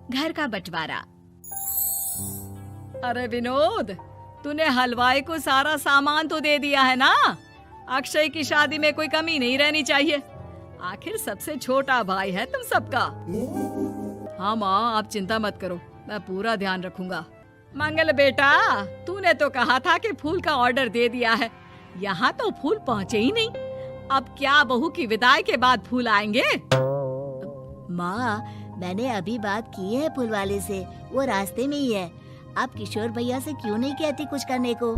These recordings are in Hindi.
घर का बंटवारा। अरे विनोद, तूने हलवाई को सारा सामान तो दे दिया है ना? अक्षय की शादी में कोई कमी नहीं रहनी चाहिए। आखिर सबसे छोटा भाई है तुम सबका। हाँ माँ, आप चिंता मत करो, मैं पूरा ध्यान रखूंगा। मंगल बेटा, तूने तो कहा था कि फूल का ऑर्डर दे दिया है, यहाँ तो फूल पहुँचे ही नहीं। अब क्या बहू की विदाई के बाद फूल आएंगे? माँ, मैंने अभी बात की है फूल वाले से, वो रास्ते में ही है। आप किशोर भैया से क्यों नहीं कहती कुछ करने को?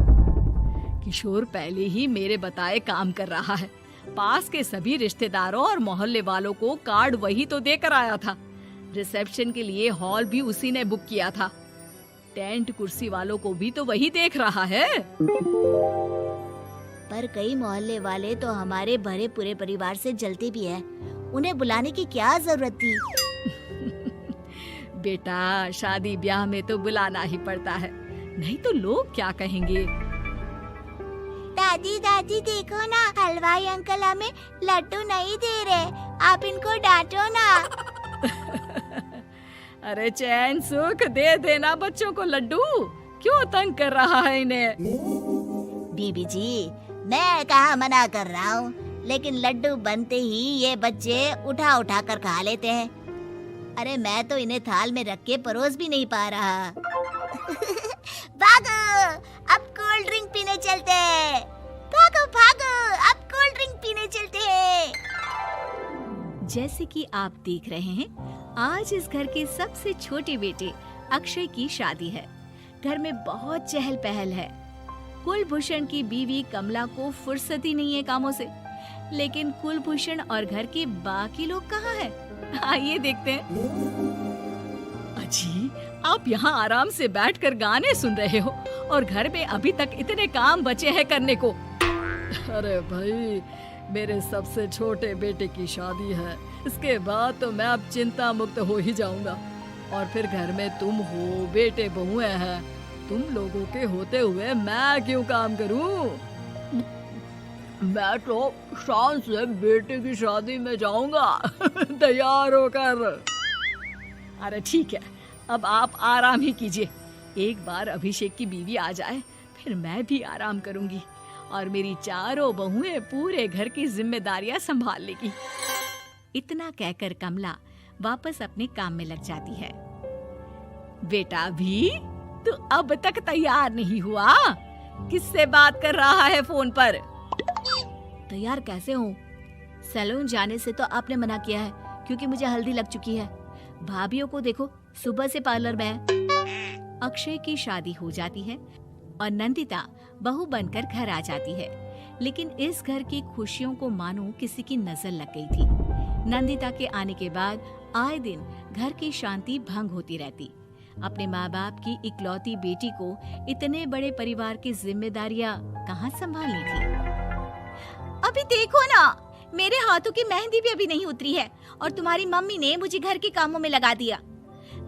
किशोर पहले ही मेरे बताए काम कर रहा है। पास के सभी रिश्तेदारों और मोहल्ले वालों को कार्ड वही तो देकर आया था। रिसेप्शन के लिए हॉल भी उसी ने बुक किया था। टेंट कुर्सी वालों को भी तो वही देख रहा है। पर कई मोहल्ले वाले तो हमारे भरे पूरे परिवार से जलते भी हैं। उन्हें बुलाने की क्या जरूरत थी? बेटा, शादी ब्याह में तो बुलाना ही पड़ता है, नहीं तो लोग क्या कहेंगे। दादी दादी देखो ना, हलवाई अंकल हमें लड्डू नहीं दे रहे, आप इनको डांटो ना। अरे चैन सुख दे देना बच्चों को लड्डू, क्यों तंग कर रहा है इन्हें? बीबी जी, मैं कहाँ मना कर रहा हूँ, लेकिन लड्डू बनते ही ये बच्चे उठा उठा कर खा लेते हैं। अरे मैं तो इन्हें थाल में रख के परोस भी नहीं पा रहा। भागो, अब कोल्ड ड्रिंक पीने चलते हैं। भागो भागो, अब कोल्ड ड्रिंक पीने चलते हैं। जैसे कि आप देख रहे हैं, आज इस घर के सबसे छोटे बेटे अक्षय की शादी है। घर में बहुत चहल पहल है। कुलभूषण की बीवी कमला को फुर्सत ही नहीं है कामों से, लेकिन कुलभूषण और घर के बाकी लोग कहाँ हैं? आइए देखते हैं। अजी, आप यहाँ आराम से बैठकर गाने सुन रहे हो और घर में अभी तक इतने काम बचे हैं करने को। अरे भाई, मेरे सबसे छोटे बेटे की शादी है, इसके बाद तो मैं अब चिंता मुक्त हो ही जाऊंगा। और फिर घर में तुम हो, बेटे बहुएं हैं, तुम लोगों के होते हुए मैं क्यों काम करूं? मैं तो शान से बेटे की शादी में जाऊंगा तैयार होकर। अरे ठीक है, अब आप आराम ही कीजिए। एक बार अभिषेक की बीवी आ जाए, फिर मैं भी आराम करूंगी और मेरी चारों बहुएं पूरे घर की जिम्मेदारियां संभाल लेगी। इतना कहकर कमला वापस अपने काम में लग जाती है। बेटा भी, तू अब तक तैयार नहीं हुआ? किससे बात कर रहा है फोन पर? तैयार कैसे हूँ? सैलून जाने से तो आपने मना किया है, क्योंकि मुझे हल्दी लग चुकी है। भाभीयों को देखो, सुबह से पार्लर में है। अक्षय की शादी हो जाती है और नंदिता बहू बनकर घर आ जाती है, लेकिन इस घर की खुशियों को मानो किसी की नजर लग गई थी। नंदिता के आने के बाद आए दिन घर की शांति भंग होती रहती। अपने माँ बाप की इकलौती बेटी को इतने बड़े परिवार की जिम्मेदारियां कहाँ संभालनी थी? अभी देखो ना, मेरे हाथों की मेहंदी भी अभी नहीं उतरी है और तुम्हारी मम्मी ने मुझे घर के कामों में लगा दिया।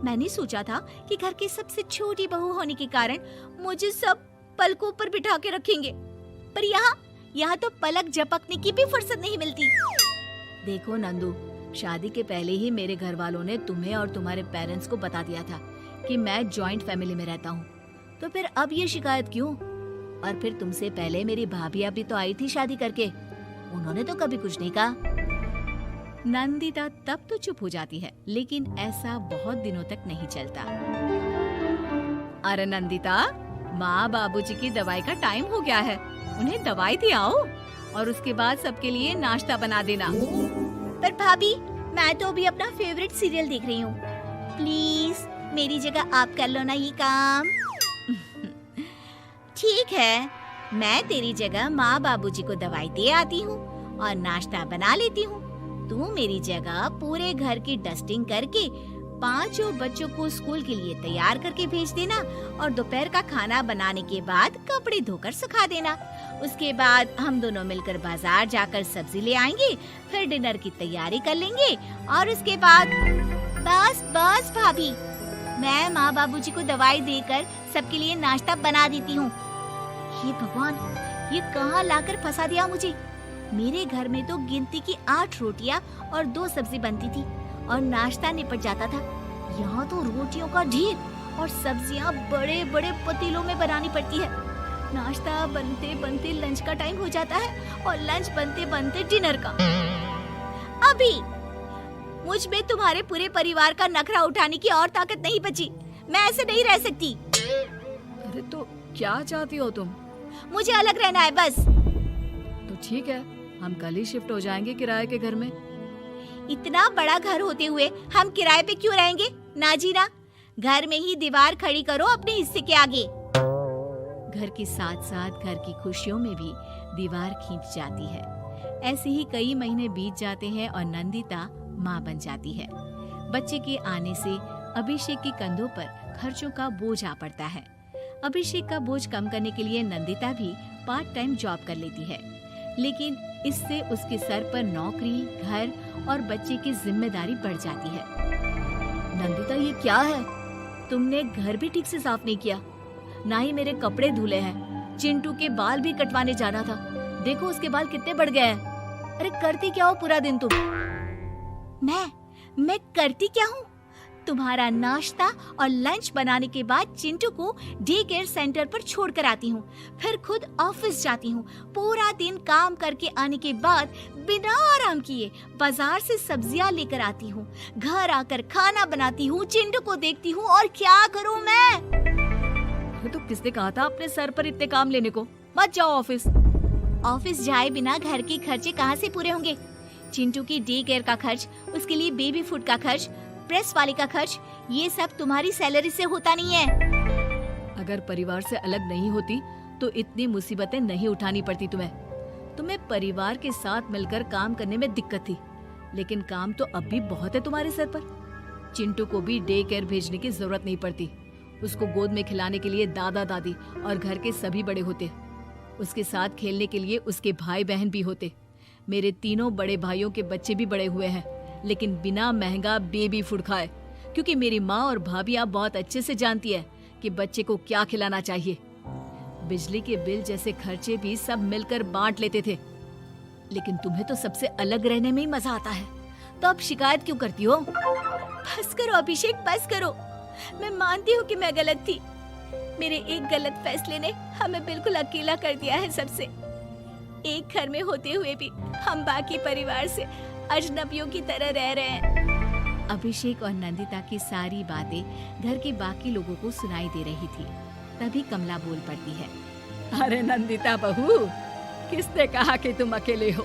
मैंने सोचा था कि घर की सबसे छोटी बहू होने के कारण मुझे सब पलकों पर बिठा के रखेंगे, पर यहाँ तो पलक झपकने की भी फुर्सत नहीं मिलती। देखो नंदू, शादी के पहले ही मेरे घर वालों ने तुम्हें और तुम्हारे पेरेंट्स को बता दिया था कि मैं जॉइंट फैमिली में रहता हूँ, तो फिर अब ये शिकायत क्यों? और फिर तुमसे पहले मेरी भाभियाँ भी तो आई थी शादी करके, उन्होंने तो कभी कुछ नहीं कहा। नंदिता तब तो चुप हो जाती है, लेकिन ऐसा बहुत दिनों तक नहीं चलता। अरे नंदिता, माँ बाबूजी की दवाई का टाइम हो गया है, उन्हें दवाई दे आओ और उसके बाद सबके लिए नाश्ता बना देना। पर भाभी, मैं तो अभी अपना फेवरेट सीरियल देख रही हूँ। प्लीज मेरी जगह आप कर लो ना ये काम। ठीक है, मैं तेरी जगह माँ बाबूजी को दवाई दे आती हूँ और नाश्ता बना लेती हूँ। तू मेरी जगह पूरे घर की डस्टिंग करके 5 बच्चों को स्कूल के लिए तैयार करके भेज देना और दोपहर का खाना बनाने के बाद कपड़े धोकर सुखा देना। उसके बाद हम दोनों मिलकर बाजार जाकर सब्जी ले आएंगे, फिर डिनर की तैयारी कर लेंगे और उसके बाद बस भाभी, मैं माँ बाबूजी को दवाई देकर सबके लिए नाश्ता बना देती हूँ। हे भगवान, ये कहाँ लाकर फंसा दिया मुझे। मेरे घर में तो गिनती की 8 रोटियाँ और 2 सब्जी बनती थी और नाश्ता निपट जाता था, यहाँ तो रोटियों का ढेर और सब्जियाँ बड़े बड़े पतीलों में बनानी पड़ती है। नाश्ता बनते बनते लंच का टाइम हो जाता है और लंच बनते बनते डिनर का। अभी मुझ में तुम्हारे पूरे परिवार का नखरा उठाने की और ताकत नहीं बची। मैं ऐसे नहीं रह सकती। अरे तो क्या चाहती हो तुम? मुझे अलग रहना है बस। तो ठीक है, हम कल ही शिफ्ट हो जाएंगे किराए के घर में। इतना बड़ा घर होते हुए हम किराए पे क्यों रहेंगे? ना जी ना, घर में ही दीवार खड़ी करो अपने हिस्से के आगे। घर के साथ साथ घर की खुशियों में भी दीवार खींच जाती है। ऐसे ही कई महीने बीत जाते हैं और नंदिता माँ बन जाती है। बच्चे के आने से अभिषेक के कंधों पर खर्चों का बोझ आ पड़ता है। अभिषेक का बोझ कम करने के लिए नंदिता भी पार्ट टाइम जॉब कर लेती है, लेकिन इससे उसके सर पर नौकरी, घर और बच्चे की जिम्मेदारी बढ़ जाती है। नंदिता, ये क्या है? तुमने घर भी ठीक से साफ नहीं किया, ना ही मेरे कपड़े धुले हैं। चिंटू के बाल भी कटवाने जाना था, देखो उसके बाल कितने बढ़ गए हैं। अरे करती क्या हो पूरा दिन तुम? मैं करती क्या हूँ? तुम्हारा नाश्ता और लंच बनाने के बाद चिंटू को डे केयर सेंटर पर छोड़कर आती हूँ, फिर खुद ऑफिस जाती हूँ। पूरा दिन काम करके आने के बाद बिना आराम किए बाजार से सब्जियाँ लेकर आती हूँ, घर आकर खाना बनाती हूँ, चिंटू को देखती हूँ और क्या करूँ मैं? तो किसने कहा था अपने सर पर इतने काम लेने को? मत जाओ ऑफिस। ऑफिस जाए बिना घर के खर्चे कहाँ से पूरे होंगे? चिंटू की डे केयर का खर्च, उसके लिए बेबी फूड का खर्च, प्रेस वाले का खर्च, ये सब तुम्हारी सैलरी से होता नहीं है। अगर परिवार से अलग नहीं होती तो इतनी मुसीबतें नहीं उठानी पड़ती तुम्हें परिवार के साथ मिलकर काम करने में दिक्कत थी, लेकिन काम तो अब भी बहुत है तुम्हारे सर पर। चिंटू को भी डे केयर भेजने की जरूरत नहीं पड़ती। उसको गोद में खिलाने के लिए दादा दादी और घर के सभी बड़े होते। उसके साथ खेलने के लिए उसके भाई बहन भी होते। मेरे तीनों बड़े भाइयों के बच्चे भी बड़े हुए हैं, लेकिन बिना महंगा बेबी फूड खाए, क्योंकि मेरी माँ और भाभियाँ बहुत अच्छे से जानती है कि बच्चे को क्या खिलाना चाहिए। बिजली के बिल जैसे खर्चे भी सब मिलकर बांट लेते थे, लेकिन तुम्हें तो सबसे अलग रहने में ही मजा आता है, तो अब शिकायत क्यों करती हो? बस करो अभिषेक, बस करो। मैं मानती हूँ कि मैं गलत थी। मेरे एक गलत फैसले ने हमें बिल्कुल अकेला कर दिया है सबसे। एक घर में होते हुए भी हम बाकी परिवार से अजनबियों की तरह रह रहे हैं। अभिषेक और नंदिता की सारी बातें घर के बाकी लोगों को सुनाई दे रही थी। तभी कमला बोल पड़ती है। अरे नंदिता बहू, किसने कहा कि तुम अकेले हो?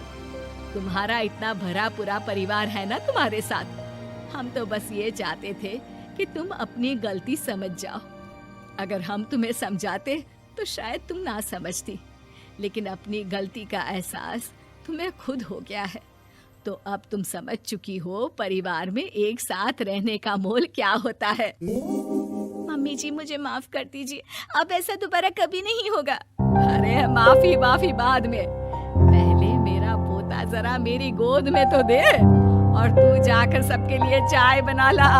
तुम्हारा इतना भरा पूरा परिवार है ना तुम्हारे साथ। हम तो बस ये चाहते थे कि तुम अपनी गलती समझ जाओ। अगर हम तुम्हें समझाते तो शायद तुम ना समझती, लेकिन अपनी गलती का एहसास तुम्हें खुद हो गया है, तो अब तुम समझ चुकी हो परिवार में एक साथ रहने का मोल क्या होता है। मम्मी जी, मुझे माफ कर दीजिए, अब ऐसा दोबारा कभी नहीं होगा। अरे माफी बाद में, पहले मेरा पोता जरा मेरी गोद में तो दे, और तू जाकर सबके लिए चाय बना ला।